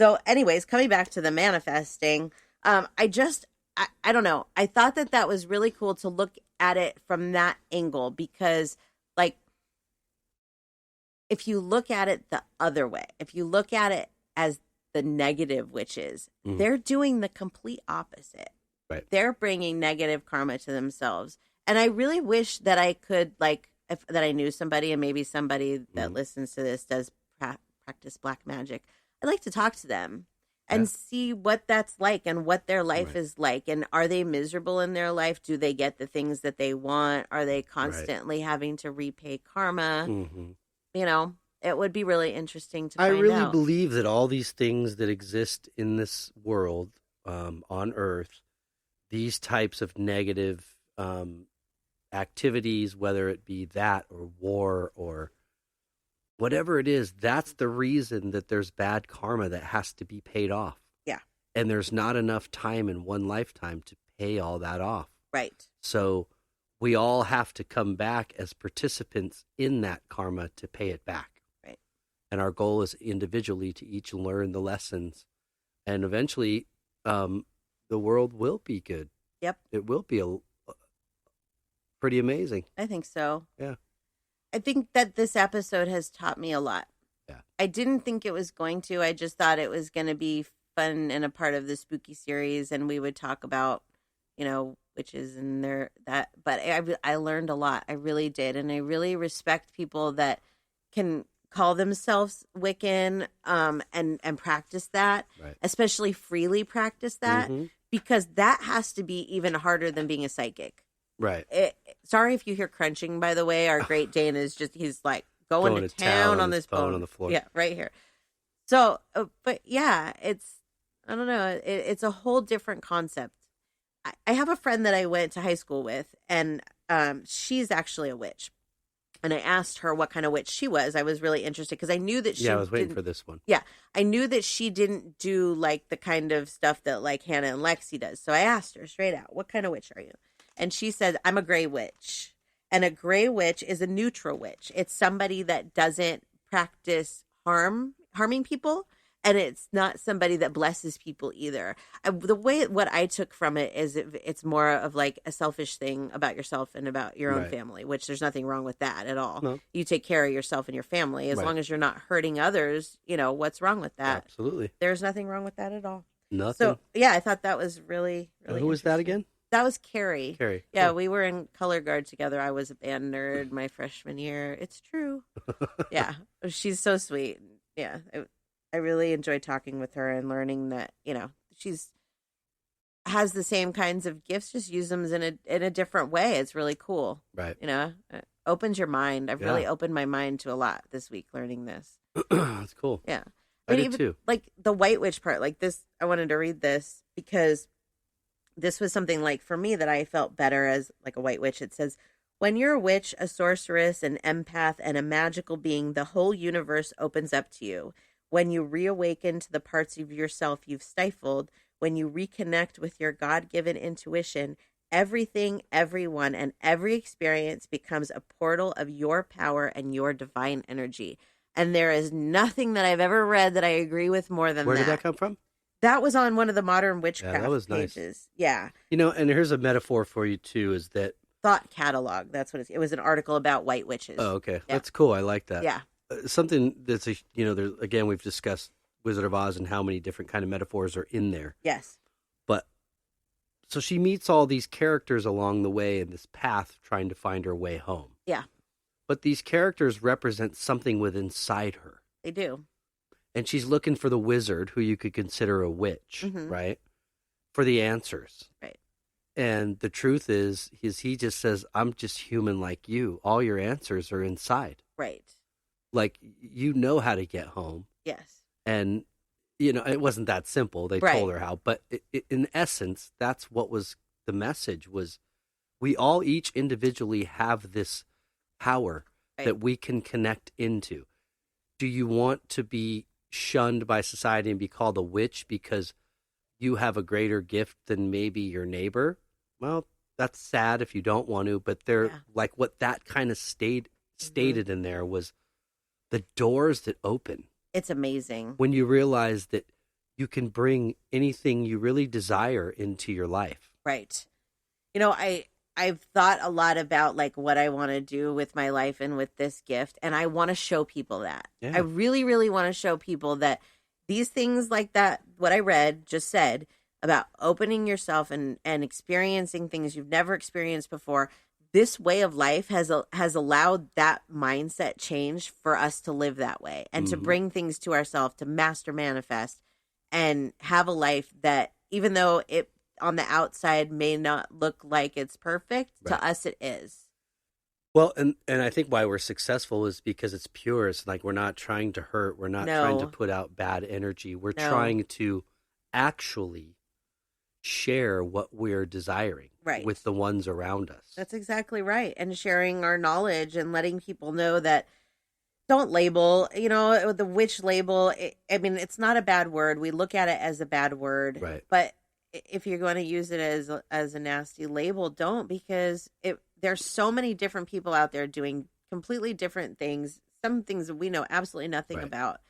So anyways, coming back to the manifesting, I don't know. I thought that was really cool to look at it from that angle, because like, if you look at it the other way, if you look at it as the negative witches, they're doing the complete opposite. Right. They're bringing negative karma to themselves. And I really wish that I could, that I knew somebody, and maybe somebody that listens to this does practice black magic. I'd like to talk to them and see what that's like and what their life is like. And are they miserable in their life? Do they get the things that they want? Are they constantly having to repay karma? It would be really interesting to find out. I really believe that all these things that exist in this world, on Earth, these types of negative activities, whether it be that or war or whatever it is, that's the reason that there's bad karma that has to be paid off. Yeah. And there's not enough time in one lifetime to pay all that off. Right. So we all have to come back as participants in that karma to pay it back. Right. And our goal is individually to each learn the lessons. And eventually, the world will be good. Yep. It will be pretty amazing. I think so. Yeah. I think that this episode has taught me a lot. Yeah. I didn't think it was going to. I just thought it was going to be fun and a part of the spooky series, and we would talk about, witches and but I learned a lot. I really did. And I really respect people that can call themselves Wiccan, and practice that, especially freely practice that, because that has to be even harder than being a psychic. Right. Sorry if you hear crunching, by the way. Our Great Dane he's like going to town on this bone on the floor. Yeah, right here. So, but yeah, I don't know. It's a whole different concept. I have a friend that I went to high school with, and she's actually a witch. And I asked her what kind of witch she was. I was really interested because I knew that she. Yeah, I was waiting for this one. Yeah, I knew that she didn't do like the kind of stuff that like Hannah and Lexi does. So I asked her straight out, "What kind of witch are you?" And she said, "I'm a gray witch." And a gray witch is a neutral witch. It's somebody that doesn't practice harming people. And it's not somebody that blesses people either. What I took from it is it's more of like a selfish thing about yourself and about your own Right. family, which there's nothing wrong with that at all. No. You take care of yourself and your family as Right. long as you're not hurting others. What's wrong with that? Absolutely. There's nothing wrong with that at all. Nothing. So yeah, I thought that was really, really. Who was that interesting. again? That was Carrie. Carrie. Yeah, Cool. we were in color guard together. I was a band nerd my freshman year. It's true. Yeah, she's so sweet. Yeah, I really enjoyed talking with her and learning that she's has the same kinds of gifts, just use them in a different way. It's really cool. Right. It opens your mind. I've really Yeah. opened my mind to a lot this week learning this. That's cool. Yeah. I did even, too. Like the White Witch part, like this, I wanted to read this because this was something like for me that I felt better as like a White Witch. It says, when you're a witch, a sorceress, an empath, and a magical being, the whole universe opens up to you. When you reawaken to the parts of yourself you've stifled, when you reconnect with your God-given intuition, everything, everyone, and every experience becomes a portal of your power and your divine energy. And there is nothing that I've ever read that I agree with more than Where that. did that come from? That was on one of the modern witchcraft that was nice. pages. Yeah. And here's a metaphor for you too, is that Thought catalog. That's what it was, an article about white witches. oh, okay. Yeah. That's cool. I like that. Yeah. Something that's there's again, we've discussed Wizard of Oz and how many different kind of metaphors are in there. Yes. But so she meets all these characters along the way in this path trying to find her way home. Yeah. But these characters represent something within inside her. They do. And she's looking for the wizard, who you could consider a witch, Mhm. right? For the answers. Right. And the truth is he just says, I'm just human like you. All your answers are inside. Right. Like, you know how to get home. Yes. And, it wasn't that simple. They Right. told her how. But in essence, that's what was the message was we all each individually have this power Right. that we can connect into. Do you want to be shunned by society and be called a witch because you have a greater gift than maybe your neighbor? Well, that's sad if you don't want to, but they're Yeah. like what that kind of stated in there was the doors that open It's amazing. when you realize that you can bring anything you really desire into your life. Right. I've thought a lot about like what I want to do with my life and with this gift, and I want to show people that. Yeah. I really, really want to show people that these things like that, what I read just said about opening yourself and experiencing things you've never experienced before. This way of life has allowed that mindset change for us to live that way and to Mhm. bring things to ourselves, to master manifest and have a life that even though it on the outside may not look like it's perfect, Right. to us it is. Well, and I think why we're successful is because it's pure. It's like we're not trying to hurt. We're not trying to No. put out bad energy. We're No. trying to actually share what we're desiring Right. with the ones around us. That's exactly right. And sharing our knowledge and letting people know that don't label, the witch label. It's not a bad word. We look at it as a bad word. Right. But if you're going to use it as a nasty label, don't, because there's so many different people out there doing completely different things. Some things we know absolutely nothing Right. about.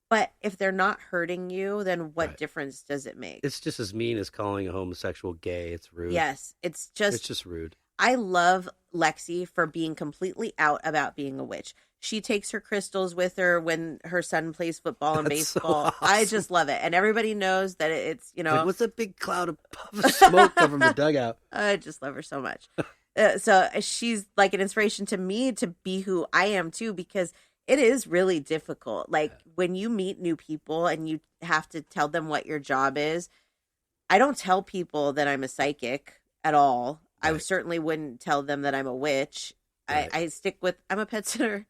But if they're not hurting you, then what Right. difference does it make? It's just as mean as calling a homosexual gay. It's rude. Yes, it's It's just rude. I love Lexi for being completely out about being a witch. She takes her crystals with her when her son plays football and That's so baseball. I awesome. just love it. And everybody knows that it's, Like, what's a big cloud of puff of smoke coming from the dugout? I just love her so much. So she's like an inspiration to me to be who I am too, because it is really difficult. Like when you meet new people and you have to tell them what your job is. I don't tell people that I'm a psychic at all. I Right. certainly wouldn't tell them that I'm a witch. Right. I stick with, I'm a pet sitter.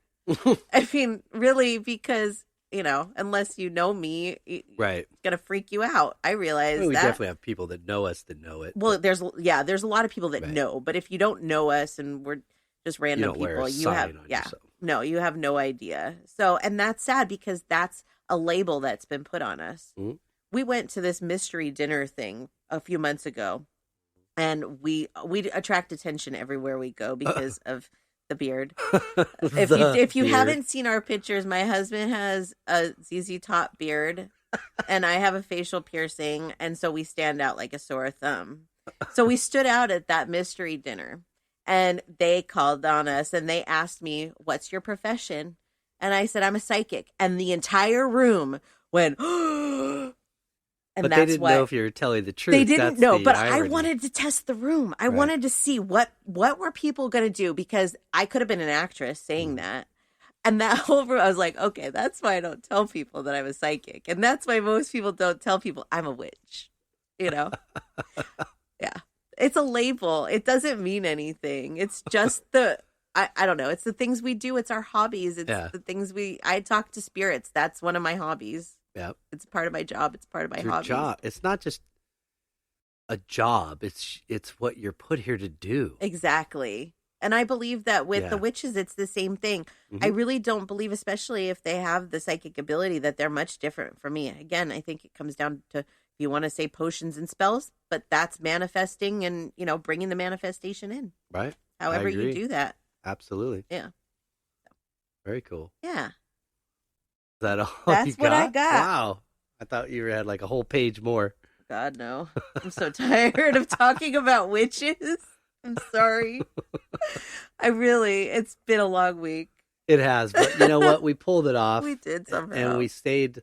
I mean, really, because, unless you know me, it's Right. going to freak you out. I realize We that. definitely have people that know us that know it. Well, there's a lot of people that Right. know, but if you don't know us and we're just you random don't wear people, a you sign have, on yeah, yourself. no, you have no idea. So, and that's sad because that's a label that's been put on us. Mhm. We went to this mystery dinner thing a few months ago, and we attract attention everywhere we go because of the beard. If you The beard. haven't seen our pictures, my husband has a ZZ Top beard. and I have a facial piercing, and so we stand out like a sore thumb. So we stood out at that mystery dinner, and they called on us, and they asked me, "What's your profession?" And I said, "I'm a psychic." And the entire room went, and but that's they didn't know if you were telling the truth. They didn't That's know, the but irony. I wanted to test the room. I Right. wanted to see what were people going to do, because I could have been an actress saying that. And that whole room, I was like, okay, that's why I don't tell people that I'm a psychic. And that's why most people don't tell people I'm a witch, you know? Yeah. It's a label. It doesn't mean anything. It's just I don't know. It's the things we do. It's our hobbies. It's the things I talk to spirits. That's one of my hobbies. Yeah. It's part of my job. It's part of my Your hobbies. job. It's not just a job. It's what you're put here to do. Exactly. And I believe that with the Yeah. witches, it's the same thing. Mhm. I really don't believe, especially if they have the psychic ability, that they're much different from me. Again, I think it comes down to, if you want to say potions and spells, but that's manifesting and, bringing the manifestation in. Right. However I you agree. do that. Absolutely. Yeah. Very cool. Yeah. Is that all That's you what I got. Wow. I thought you had like a whole page more. God, no. I'm so tired of talking about witches. I'm sorry. It's been a long week. It has, but you know what? We pulled it off. We did somehow. And we stayed,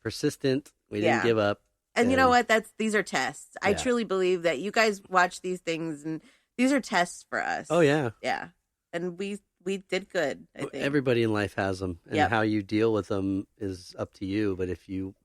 persistent. We didn't give up. And you know what? These are tests. I Yeah. truly believe that you guys watch these things, and these are tests for us. Oh, yeah. Yeah. And we did good, I think. Everybody in life has them, and Yep. how you deal with them is up to you. But if you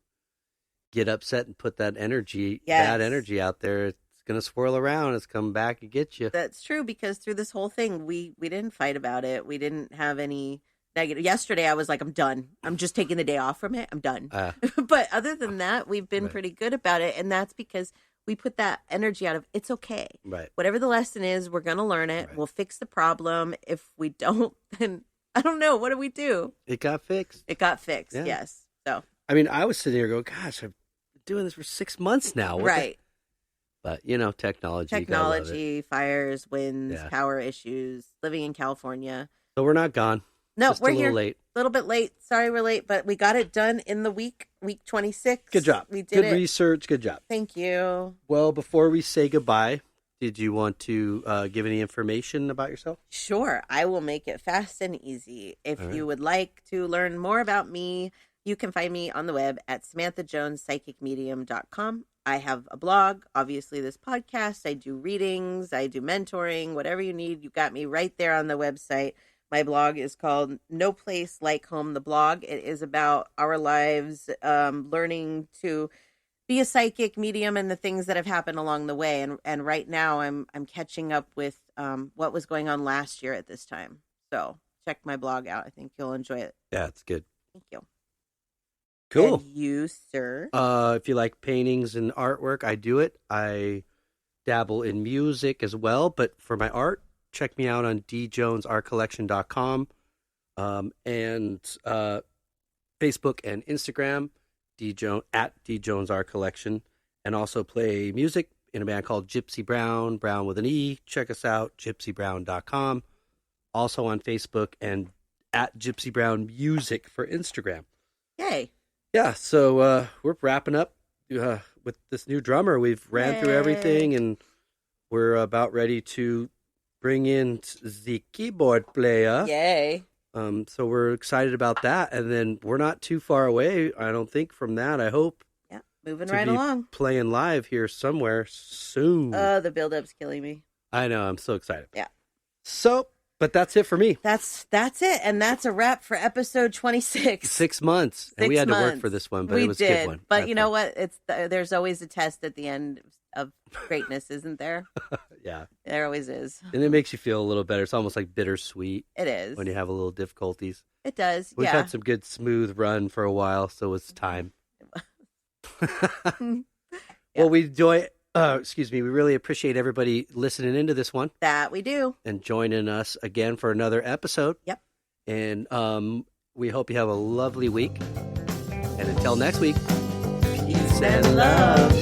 get upset and put that energy, bad energy out there, it's going to swirl around. It's come back and get you. That's true, because through this whole thing, we didn't fight about it. We didn't have any negative. Yesterday, I was like, I'm done. I'm just taking the day off from it. I'm done. But other than that, we've been Right. pretty good about it. And that's because we put that energy out of, it's okay. Right. Whatever the lesson is, we're going to learn it. Right. We'll fix the problem. If we don't, then I don't know. What do we do? It got fixed. It got fixed. Yeah. Yes. So, I mean, I was sitting here going, gosh, I've been doing this for 6 months now. What the-" right. But, technology. you gotta love it. Technology, fires, winds, Yeah. power issues, living in California. So we're not gone. No, Just we're a little here. late. A little bit late. Sorry we're late, but we got it done in the week 26. Good job. We did Good it. research. Good job. Thank you. Well, before we say goodbye, did you want to give any information about yourself? Sure. I will make it fast and easy. If All right. you would like to learn more about me, you can find me on the web at SamanthaJonesPsychicMedium.com. I have a blog, obviously this podcast. I do readings. I do mentoring, whatever you need. You got me right there on the website. My blog is called No Place Like Home, the blog. It is about our lives, learning to be a psychic medium and the things that have happened along the way. And right now I'm catching up with what was going on last year at this time. So check my blog out. I think you'll enjoy it. Yeah, it's good. Thank you. Cool. And you, sir? If you like paintings and artwork, I do it. I dabble in music as well, but for my art, check me out on djonesartcollection.com and Facebook and Instagram, at djonesartcollection, and also play music in a band called Gypsy Brown, Brown with an E. Check us out, gypsybrown.com. Also on Facebook and at Gypsy Brown Music for Instagram. Yay. Yeah, so we're wrapping up with this new drummer. We've ran through everything, and we're about ready to bring in the keyboard player. Yay. So we're excited about that, and then we're not too far away, I don't think, from that. I hope Yeah, moving to right be along. playing live here somewhere soon. The build-up's killing me. I know, I'm so excited. Yeah. So, but that's it for me. That's it, and that's a wrap for episode 26. 6 months, and we 6 had to work months. for this one, but We it was a did, good one. but Had you know fun. what? There's always a test at the end of greatness, isn't there? Yeah, There always is. and it makes you feel a little better. It's almost like bittersweet It is. when you have a little difficulties. It does. We've yeah. had some good smooth run for a while, so it's time. Well, we enjoy. We really appreciate everybody listening into this one That we do. and joining us again for another episode. Yep. And we hope you have a lovely week. And until next week, Peace and love.